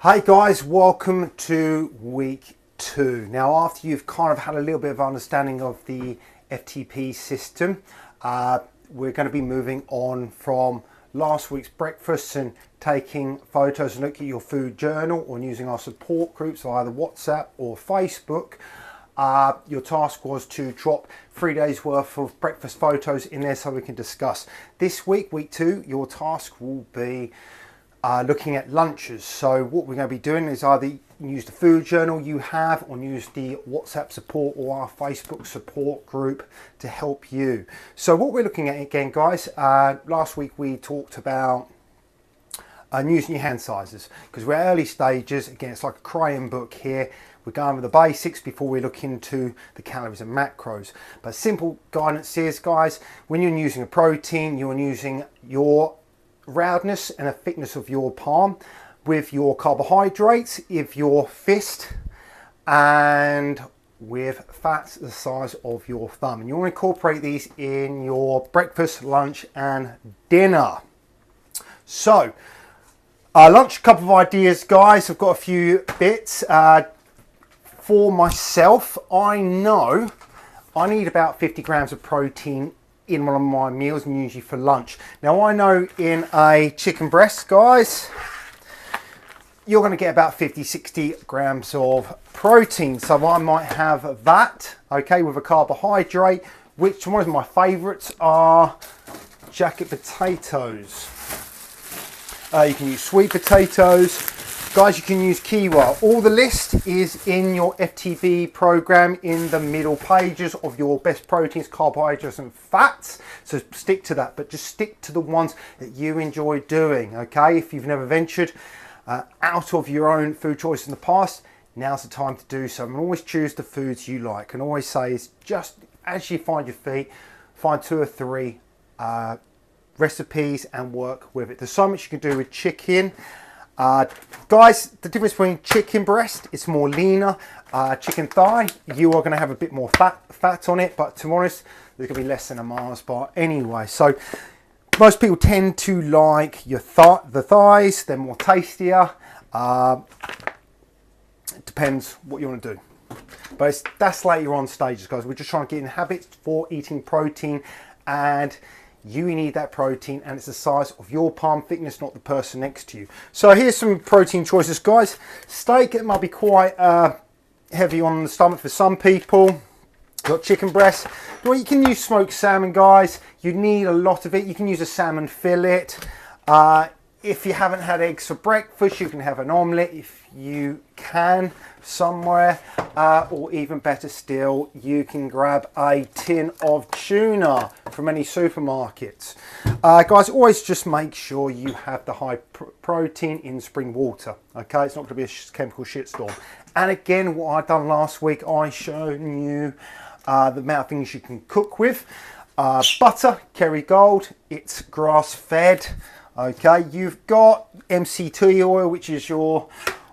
Hey guys, welcome to week 2. Now after you've kind of had a little bit of understanding of the FTP system, we're going to be moving on from last week's breakfast and taking photos and looking at your food journal or using our support groups either WhatsApp or Facebook. Your task was to drop 3 days worth of breakfast photos in there so we can discuss. This week, week 2, your task will be looking at lunches. So what we're going to be doing is either use the food journal you have or use the WhatsApp support or our Facebook support group to help you. So what we're looking at again, guys, last week we talked about using your hand sizes because we're early stages. Again, it's like a crayon book here. We're going over the basics before we look into the calories and macros. But simple guidance is, guys, when you're using a protein, you're using your roundness and the thickness of your palm with your carbohydrates of your fist and with fats the size of your thumb. And you want to incorporate these in your breakfast, lunch and dinner. So lunch, a couple of ideas, guys. I've got a few bits for myself. I know I need about 50 grams of protein in one of my meals, and usually for lunch. Now I know in a chicken breast, guys, you're going to get about 50-60 grams of protein, so I might have that, okay, with a carbohydrate. Which one of my favorites are jacket potatoes. You can use sweet potatoes, guys. You can use quinoa. All the list is in your FTP program in the middle pages of your best proteins, carbohydrates and fats. So stick to that, but just stick to the ones that you enjoy doing, okay? If you've never ventured out of your own food choice in the past, now's the time to do so. And always choose the foods you like. And always say is just as you find your feet, find 2 or 3 recipes and work with it. There's so much you can do with chicken. Guys, the difference between chicken breast, it's more leaner. Chicken thigh, you are going to have a bit more fat on it, but to be honest, there's going to be less than a Mars bar anyway. So most people tend to like the thighs. They're more tastier. It depends what you want to do, but that's later on stages, guys. We're just trying to get in habits for eating protein, and you need that protein, and it's the size of your palm thickness, not the person next to you. So here's some protein choices, guys. Steak, it might be quite heavy on the stomach for some people. Got chicken breast. Well, you can use smoked salmon, guys. You need a lot of it. You can use a salmon fillet. If you haven't had eggs for breakfast, you can have an omelette if you can somewhere, or even better still, you can grab a tin of tuna from any supermarkets. Guys, always just make sure you have the high protein in spring water, okay? It's not going to be a chemical shitstorm. And again, what I done last week, I showed you the amount of things you can cook with. Butter, Kerrygold, it's grass fed. Okay, you've got MCT oil, which is your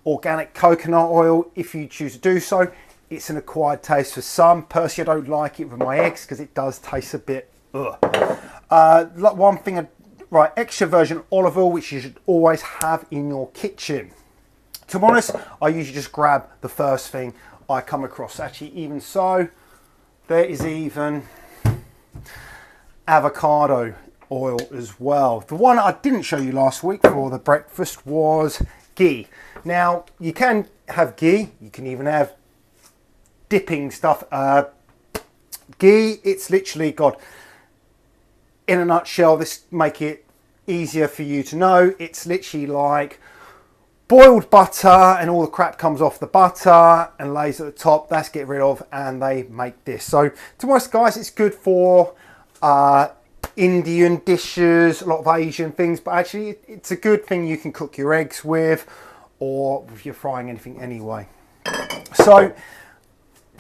organic coconut oil. If you choose to do so, it's an acquired taste for some. Personally, I don't like it with my eggs because it does taste a bit ugh. One thing, right, extra virgin olive oil, which you should always have in your kitchen. To be honest, I usually just grab the first thing I come across. Actually, even so, there is even avocado oil as well. The one I didn't show you last week for the breakfast was ghee. Now you can have ghee, you can even have dipping stuff. Ghee, it's literally got, in a nutshell, this make it easier for you to know, it's literally like boiled butter and all the crap comes off the butter and lays at the top. That's get rid of, and they make this. So to most guys, it's good for Indian dishes, a lot of Asian things, but actually it's a good thing you can cook your eggs with, or if you're frying anything anyway. So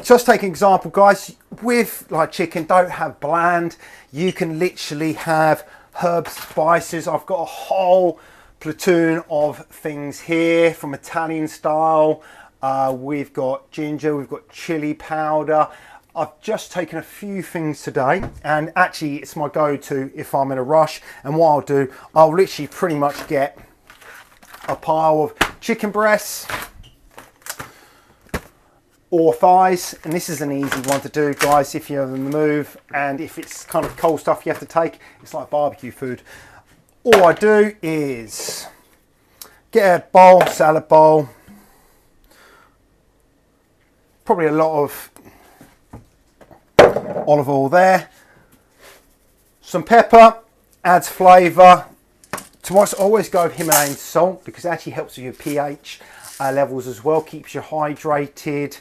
just take an example, guys, with like chicken, don't have bland. You can literally have herbs, spices. I've got a whole platoon of things here from Italian style. We've got ginger, we've got chili powder. I've just taken a few things today, and actually it's my go-to if I'm in a rush. And what I'll do, I'll literally pretty much get a pile of chicken breasts or thighs, and this is an easy one to do, guys, if you're on the move and if it's kind of cold stuff you have to take. It's like barbecue food. All I do is get a bowl, salad bowl, probably a lot of olive oil there, some pepper, adds flavour. To us, always go with Himalayan salt because it actually helps with your pH levels as well, keeps you hydrated,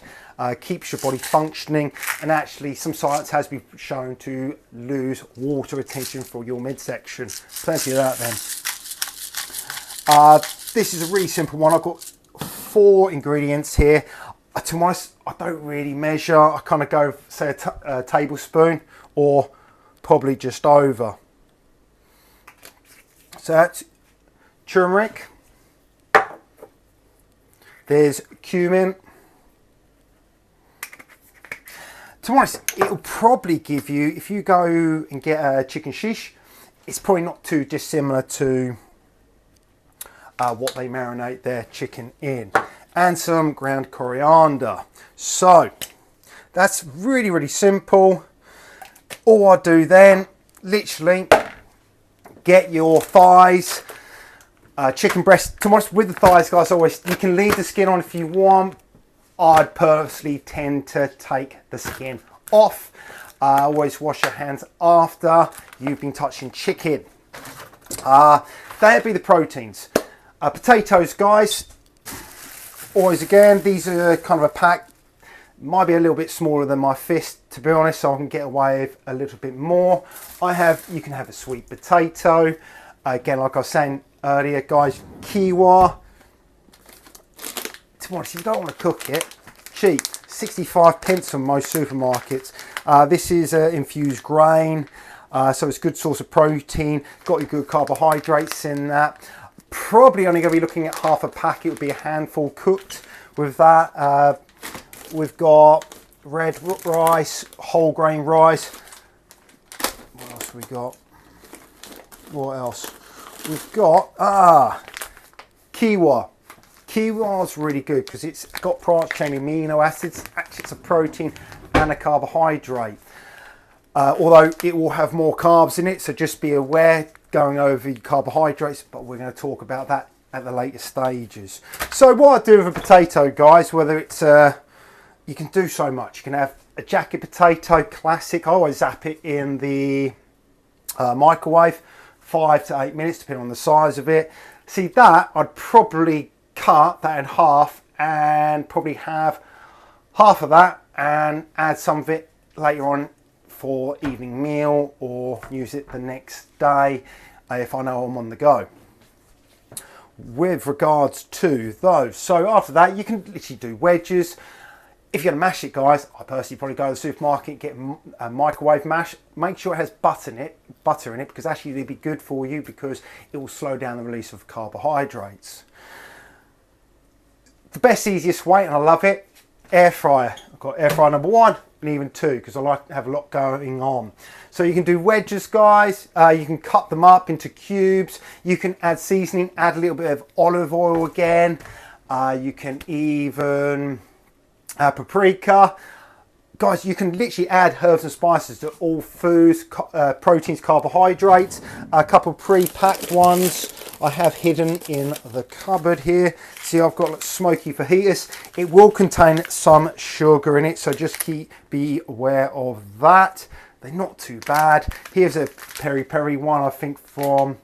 keeps your body functioning, and actually some science has been shown to lose water retention for your midsection. Plenty of that then. This is a really simple one. I've got 4 ingredients here. To be honest, I don't really measure. I kind of go, say, a tablespoon or probably just over. So that's turmeric. There's cumin. To be honest, it'll probably give you, if you go and get a chicken shish, it's probably not too dissimilar to what they marinate their chicken in. And some ground coriander. So that's really, really simple. All I do then, literally, get your thighs, chicken breast. To be honest, with the thighs, guys, always, you can leave the skin on if you want. I'd personally tend to take the skin off. Always wash your hands after you've been touching chicken. That'd be the proteins. Potatoes, guys, always again, these are kind of a pack. Might be a little bit smaller than my fist, to be honest, so I can get away with a little bit more. You can have a sweet potato. Again, like I was saying earlier, guys, quinoa. To be honest, if you don't want to cook it, cheap, 65p from most supermarkets. This is infused grain, so it's a good source of protein. Got your good carbohydrates in that. Probably only going to be looking at half a pack. It would be a handful cooked with that. We've got red rice, whole grain rice. What else have we got? What else? We've got quinoa. Quinoa is really good because it's got branched chain amino acids. Actually, it's a protein and a carbohydrate. Although it will have more carbs in it, so just be aware going over your carbohydrates, but we're going to talk about that at the later stages. So what I do with a potato, guys, whether it's you can do so much. You can have a jacket potato, classic. I always zap it in the microwave, 5 to 8 minutes, depending on the size of it. See, that I'd probably cut that in half and probably have half of that and add some of it later on for evening meal or use it the next day if I know I'm on the go. With regards to those, so after that you can literally do wedges. If you're going to mash it, guys, I personally probably go to the supermarket, get a microwave mash. Make sure it has butter in it, because actually it'll be good for you because it will slow down the release of carbohydrates. The best, easiest way, and I love it, air fryer. I've got air fryer number 1 and even 2 because I like to have a lot going on. So you can do wedges, guys. You can cut them up into cubes. You can add seasoning, add a little bit of olive oil again. You can even paprika. Guys, you can literally add herbs and spices to all foods, proteins, carbohydrates. A couple pre-packed ones I have hidden in the cupboard here. See, I've got like smoky fajitas. It will contain some sugar in it, so just be aware of that. They're not too bad. Here's a peri-peri one, I think, from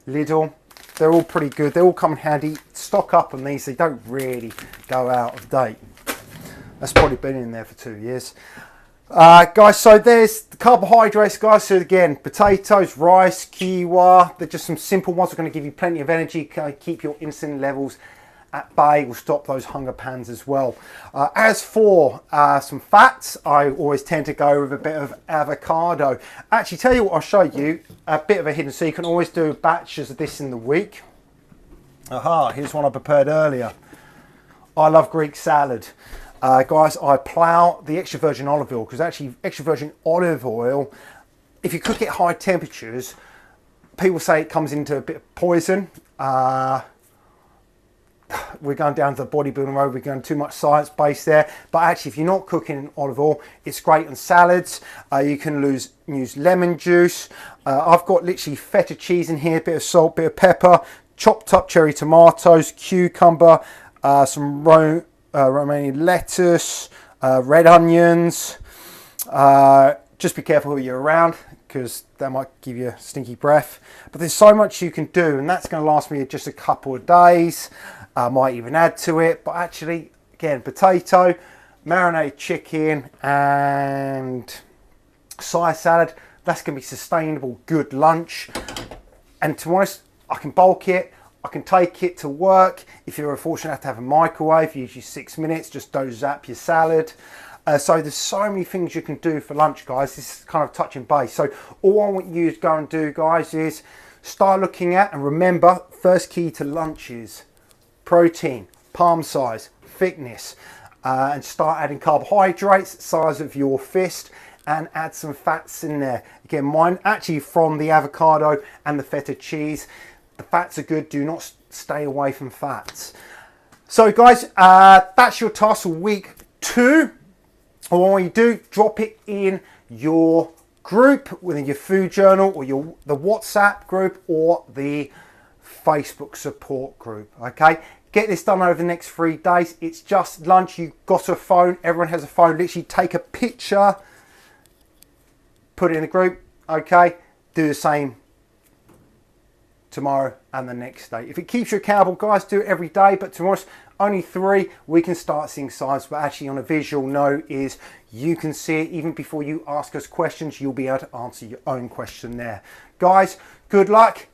Lidl. They're all pretty good. They all come in handy. Stock up on these. They don't really go out of date. That's probably been in there for 2 years. Guys, so there's the carbohydrates, guys. So again, potatoes, rice, quinoa. They're just some simple ones. Are going to give you plenty of energy, keep your insulin levels at bay, will stop those hunger pangs as well. As for some fats, I always tend to go with a bit of avocado. Actually, tell you what, I'll show you a bit of a hidden secret. I always do batches of this in the week. Aha, here's one I prepared earlier. I love Greek salad. Guys, I plough the extra virgin olive oil because actually extra virgin olive oil, if you cook it at high temperatures, people say it comes into a bit of poison. we're going down to the bodybuilding road, we're going too much science based there. But actually, if you're not cooking in olive oil, it's great on salads. You can use lemon juice. I've got literally feta cheese in here, bit of salt, bit of pepper, chopped up cherry tomatoes, cucumber, some Romanian lettuce, red onions. Just be careful who you're around, because that might give you a stinky breath. But there's so much you can do, and that's going to last me just a couple of days. I might even add to it. But actually, again, potato, marinated chicken, and side salad. That's going to be sustainable, good lunch. And to be honest, I can bulk it. I can take it to work. If you're fortunate enough to have a microwave, usually 6 minutes, just zap your salad. So there's so many things you can do for lunch, guys. This is kind of touching base. So all I want you to go and do, guys, is start looking at, and remember, first key to lunch is protein, palm size, thickness, and start adding carbohydrates, size of your fist, and add some fats in there. Again, mine actually from the avocado and the feta cheese. The fats are good. Do not stay away from fats. So guys, that's your task for week 2. Or when you do, drop it in your group within your food journal, or the WhatsApp group, or the Facebook support group. Okay, get this done over the next 3 days. It's just lunch. You've got a phone. Everyone has a phone. Literally take a picture, put it in the group. Okay, do the same tomorrow and the next day. If it keeps you accountable, guys, do it every day. But tomorrow's only 3. We can start seeing signs, but actually on a visual note is you can see it even before you ask us questions. You'll be able to answer your own question there. Guys, good luck.